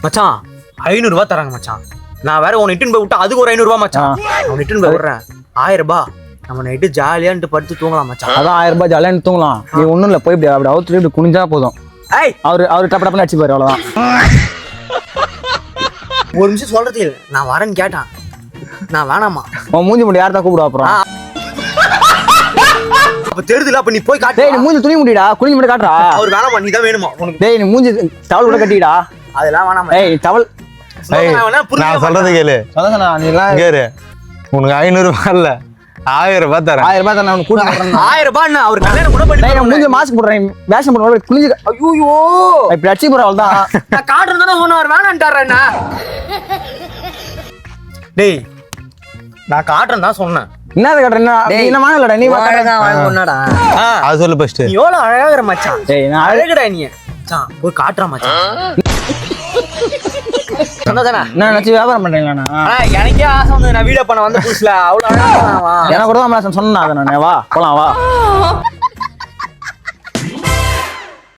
மச்சான் 500 ரூபாய் தராங்க மச்சான். நான் வேற உன்னை இட்டுன்னு போய் விட்டா அதுக்கு ஒரு 500 ரூபாய் மச்சான். அவன் இட்டுன்னு போய் விடுறேன் 1000 ரூபாய். நம்ம நைட்டு ஜாலியான்ட்டு படுத்து தூங்கலாம் மச்சான். அதான் 1000 ரூபாய் ஜாலியான்னு தூங்கலாம். நீ ஒண்ணும் இல்ல, போய் அப்படி அவுத்து இப்படி குனிஞ்சா போதும். அவரு டப்பு டப்புன்னு அடிச்சு பாரு, அவ்வளவுதான். ஒரு நிமிஷம் சொல்றது இல்லை, நான் வரேன்னு கேட்டான். நான் வேணாமா. உன் மூஞ்சி மட்டும் யார் தான் கூப்பிடுவா அப்புறம்? அப்ப தெரியுதுல, அப்ப நீ போய் காட்டு. டேய், நீ மூஞ்சி துணி முடிடா, குனிஞ்சு மட்டும் காட்டுறா. அவர் வேணாமா, நீ தான் வேணுமா உனக்கு? டேய், நீ மூஞ்சி டவல் கூட கட்டிடா. அதெல்லாம் வேணாமா. டேய், டவல் நான் சொல்றது கேளு. அதான் நீ எல்லாம் கேரு, உனக்கு 500 ரூபாய் இல்ல 1000 ரூபாய் தரேன். 1000 ரூபாய் தான் கூட்டி போடுறேன். 1000 ரூபாய் அவர் கல்யாணம் கூட பண்ணி. டேய், மூஞ்சி மாஸ்க் போடுறேன், வேஷம் போடுறேன், குனிஞ்சு. ஐயோ, இப்படி அடிச்சு போற அவ்வளவுதான். நான் காட்டுறதுனா ஒன்னு அவர் வேணான்ட்டாரண்ணா. டேய், நான் காட்டுறேன் தான் சொன்னேன். என்னது காட்டுறேன்? என்ன வாங்கலடா, நீ வாங்கடா. அது சொல்லு ஃபர்ஸ்ட். நீ எவ்வளவு அழகாகிற மச்சான். டேய், நான் அழகுடா நீ மச்சான். போய் காட்டுறா மச்சான். சொன்னதானே நான் நினைச்சு வியாபாரம் பண்றீங்களா? எனக்கே ஆசை வந்து நான் வீடியோ பண்ண வந்த புதுசுல அவ்வளவு அழகா எனக்கு கூட தான் சொன்னா. அதை நான் வா போலாம் வா.